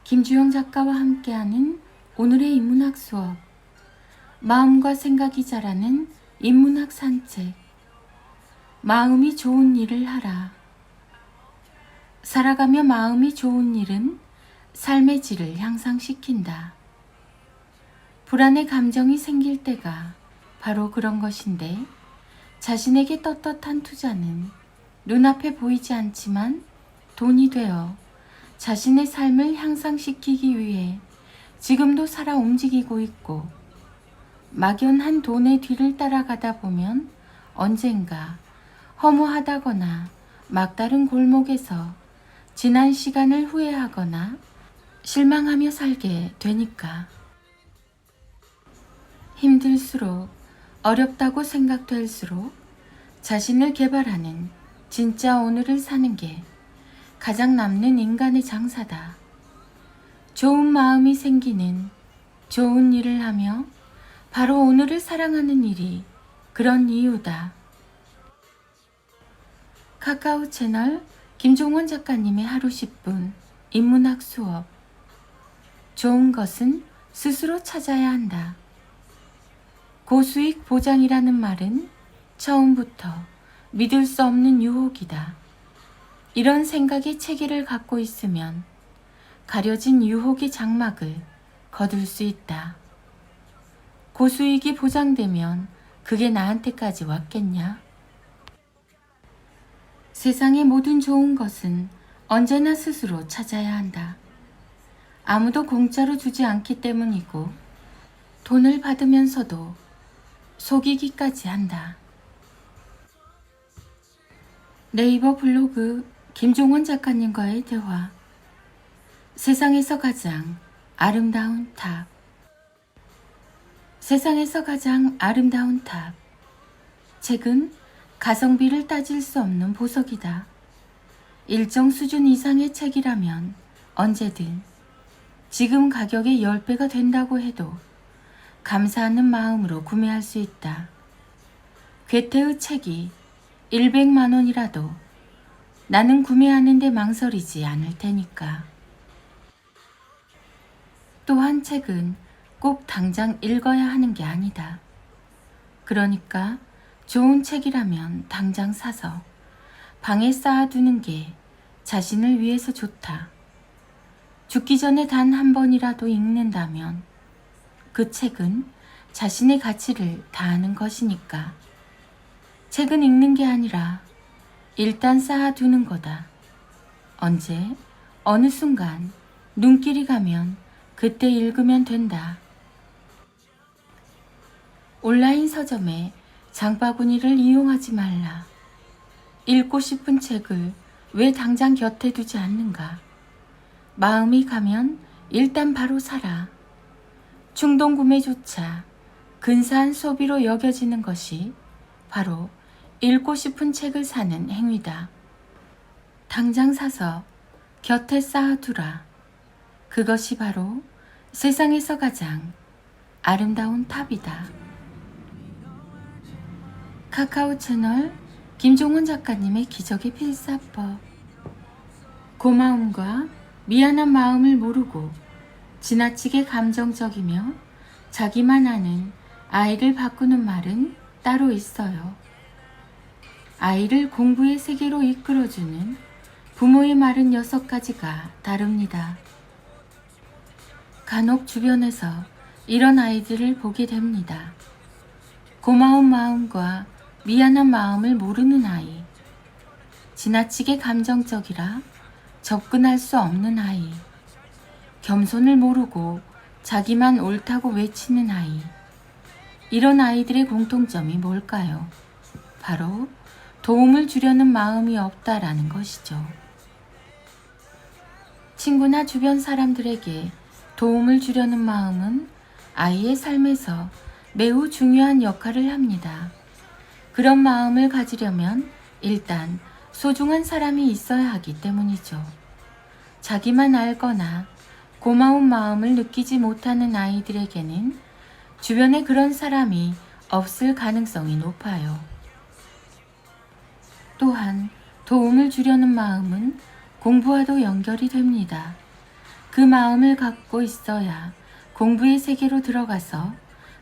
김주영 작가와 함께하는 오늘의 인문학 수업. 마음과 생각이 자라는 인문학 산책. 마음이 좋은 일을 하라. 살아가며 마음이 좋은 일은 삶의 질을 향상시킨다. 불안의 감정이 생길 때가 바로 그런 것인데, 자신에게 떳떳한 투자는 눈앞에 보이지 않지만 돈이 되어 자신의 삶을 향상시키기 위해 지금도 살아 움직이고 있고, 막연한 돈의 뒤를 따라가다 보면 언젠가 허무하다거나 막다른 골목에서 지난 시간을 후회하거나 실망하며 살게 되니까. 힘들수록, 어렵다고 생각될수록 자신을 개발하는 진짜 오늘을 사는 게 가장 남는 인간의 장사다. 좋은 마음이 생기는 좋은 일을 하며 바로 오늘을 사랑하는 일이 그런 이유다. 카카오 채널 김종원 작가님의 하루 10분 인문학 수업. 좋은 것은 스스로 찾아야 한다. 고수익 보장이라는 말은 처음부터 믿을 수 없는 유혹이다. 이런 생각의 체계를 갖고 있으면 가려진 유혹의 장막을 거둘 수 있다. 고수익이 보장되면 그게 나한테까지 왔겠냐? 세상의 모든 좋은 것은 언제나 스스로 찾아야 한다. 아무도 공짜로 주지 않기 때문이고, 돈을 받으면서도 속이기까지 한다. 네이버 블로그 김종원 작가님과의 대화. 세상에서 가장 아름다운 탑. 세상에서 가장 아름다운 탑. 책은 가성비를 따질 수 없는 보석이다. 일정 수준 이상의 책이라면 언제든 지금 가격의 10배가 된다고 해도 감사하는 마음으로 구매할 수 있다. 괴테의 책이 100만 원이라도 나는 구매하는데 망설이지 않을 테니까. 또한 책은 꼭 당장 읽어야 하는 게 아니다. 그러니까 좋은 책이라면 당장 사서 방에 쌓아두는 게 자신을 위해서 좋다. 죽기 전에 단 한 번이라도 읽는다면 그 책은 자신의 가치를 다하는 것이니까. 책은 읽는 게 아니라 일단 쌓아두는 거다. 언제, 어느 순간 눈길이 가면 그때 읽으면 된다. 온라인 서점에 장바구니를 이용하지 말라. 읽고 싶은 책을 왜 당장 곁에 두지 않는가? 마음이 가면 일단 바로 사라. 충동 구매조차 근사한 소비로 여겨지는 것이 바로 읽고 싶은 책을 사는 행위다. 당장 사서 곁에 쌓아두라. 그것이 바로 세상에서 가장 아름다운 탑이다. 카카오 채널 김종원 작가님의 기적의 필사법. 고마움과 미안한 마음을 모르고 지나치게 감정적이며 자기만 아는 아이를 바꾸는 말은 따로 있어요. 아이를 공부의 세계로 이끌어주는 부모의 말은 6가지가 다릅니다. 간혹 주변에서 이런 아이들을 보게 됩니다. 고마운 마음과 미안한 마음을 모르는 아이, 지나치게 감정적이라 접근할 수 없는 아이, 겸손을 모르고 자기만 옳다고 외치는 아이. 이런 아이들의 공통점이 뭘까요? 바로 도움을 주려는 마음이 없다라는 것이죠. 친구나 주변 사람들에게 도움을 주려는 마음은 아이의 삶에서 매우 중요한 역할을 합니다. 그런 마음을 가지려면 일단 소중한 사람이 있어야 하기 때문이죠. 자기만 알거나 고마운 마음을 느끼지 못하는 아이들에게는 주변에 그런 사람이 없을 가능성이 높아요. 또한 도움을 주려는 마음은 공부와도 연결이 됩니다. 그 마음을 갖고 있어야 공부의 세계로 들어가서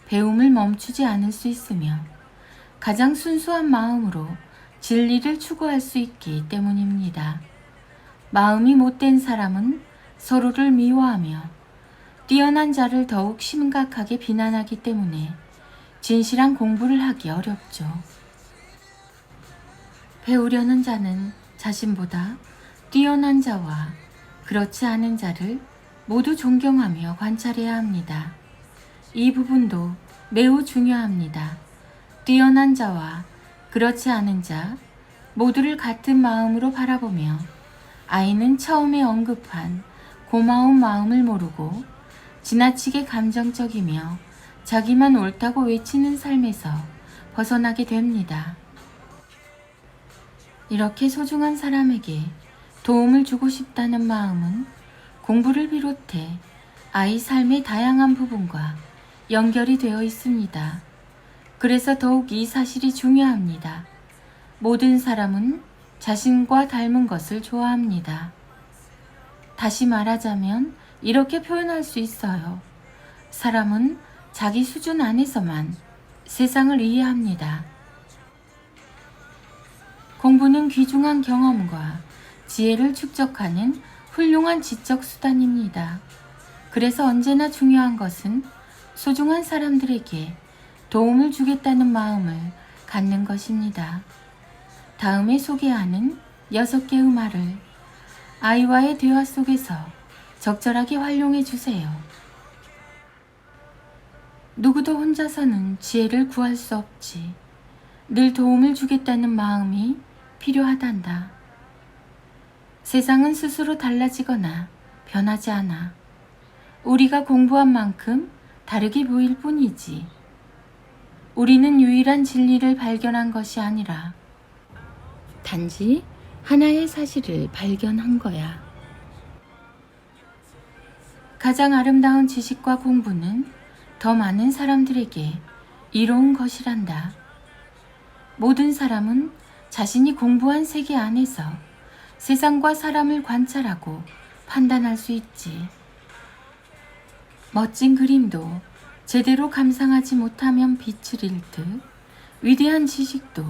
배움을 멈추지 않을 수 있으며 가장 순수한 마음으로 진리를 추구할 수 있기 때문입니다. 마음이 못된 사람은 서로를 미워하며 뛰어난 자를 더욱 심각하게 비난하기 때문에 진실한 공부를 하기 어렵죠. 배우려는 자는 자신보다 뛰어난 자와 그렇지 않은 자를 모두 존경하며 관찰해야 합니다. 이 부분도 매우 중요합니다. 뛰어난 자와 그렇지 않은 자 모두를 같은 마음으로 바라보며 아이는 처음에 언급한 고마운 마음을 모르고 지나치게 감정적이며 자기만 옳다고 외치는 삶에서 벗어나게 됩니다. 이렇게 소중한 사람에게 도움을 주고 싶다는 마음은 공부를 비롯해 아이 삶의 다양한 부분과 연결이 되어 있습니다. 그래서 더욱 이 사실이 중요합니다. 모든 사람은 자신과 닮은 것을 좋아합니다. 다시 말하자면 이렇게 표현할 수 있어요. 사람은 자기 수준 안에서만 세상을 이해합니다. 공부는 귀중한 경험과 지혜를 축적하는 훌륭한 지적 수단입니다. 그래서 언제나 중요한 것은 소중한 사람들에게 도움을 주겠다는 마음을 갖는 것입니다. 다음에 소개하는 6개의 말을 아이와의 대화 속에서 적절하게 활용해 주세요. 누구도 혼자서는 지혜를 구할 수 없지. 늘 도움을 주겠다는 마음이 필요하단다. 세상은 스스로 달라지거나 변하지 않아. 우리가 공부한 만큼 다르게 보일 뿐이지. 우리는 유일한 진리를 발견한 것이 아니라 단지 하나의 사실을 발견한 거야. 가장 아름다운 지식과 공부는 더 많은 사람들에게 이로운 것이란다. 모든 사람은 자신이 공부한 세계 안에서 세상과 사람을 관찰하고 판단할 수 있지. 멋진 그림도 제대로 감상하지 못하면 빛을 잃듯 위대한 지식도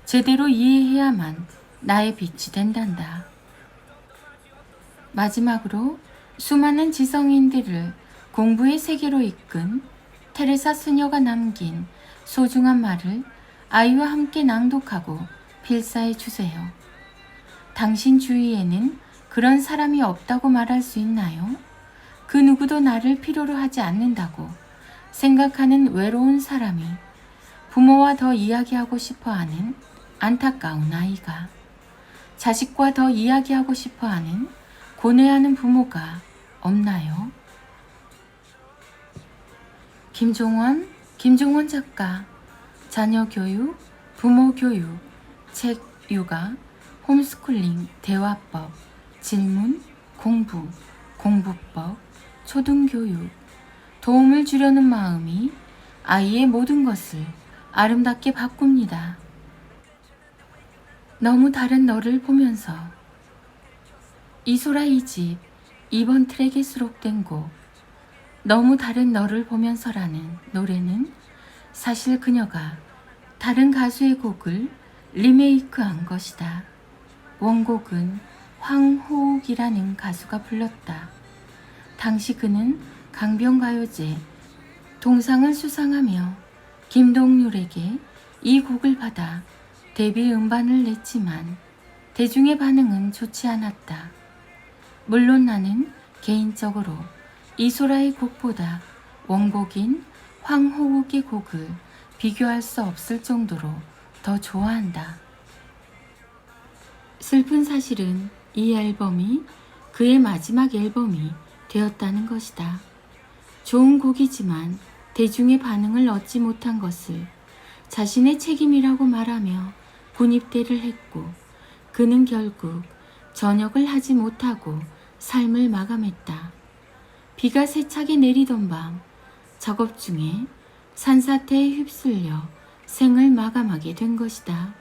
제대로 이해해야만 나의 빛이 된단다. 마지막으로 수많은 지성인들을 공부의 세계로 이끈 테레사 수녀가 남긴 소중한 말을 아이와 함께 낭독하고 필사해 주세요. 당신 주위에는 그런 사람이 없다고 말할 수 있나요? 그 누구도 나를 필요로 하지 않는다고 생각하는 외로운 사람이 부모와 더 이야기하고 싶어하는 안타까운 아이가, 자식과 더 이야기하고 싶어하는 고뇌하는 부모가 없나요? 김종원 작가, 자녀 교육, 부모 교육, 책 육아, 홈스쿨링 대화법, 질문, 공부, 공부법, 초등교육, 도움을 주려는 마음이 아이의 모든 것을 아름답게 바꿉니다. 너무 다른 너를 보면서. 이소라 2집 2번 트랙에 수록된 곡 너무 다른 너를 보면서라는 노래는 사실 그녀가 다른 가수의 곡을 리메이크한 것이다. 원곡은 황호욱이라는 가수가 불렀다. 당시 그는 강변가요제 동상을 수상하며 김동률에게 이 곡을 받아 데뷔 음반을 냈지만 대중의 반응은 좋지 않았다. 물론 나는 개인적으로 이소라의 곡보다 원곡인 황호욱의 곡을 비교할 수 없을 정도로 더 좋아한다. 슬픈 사실은 이 앨범이 그의 마지막 앨범이 되었다는 것이다. 좋은 곡이지만 대중의 반응을 얻지 못한 것을 자신의 책임이라고 말하며 군입대를 했고 그는 결국 전역을 하지 못하고 삶을 마감했다. 비가 세차게 내리던 밤 작업 중에 산사태에 휩쓸려 생을 마감하게 된 것이다.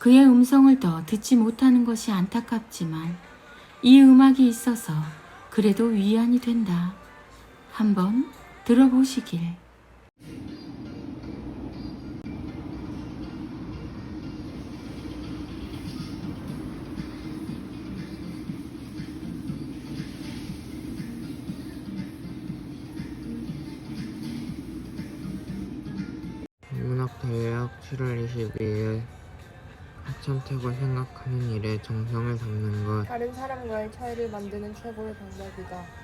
그의 음성을 더 듣지 못하는 것이 안타깝지만 이 음악이 있어서 그래도 위안이 된다. 한번 들어보시길. 국문학대회학 7월 22일 하천택을 생각하는 일에 정성을 담는 것. 다른 사람과의 차이를 만드는 최고의 방법이다.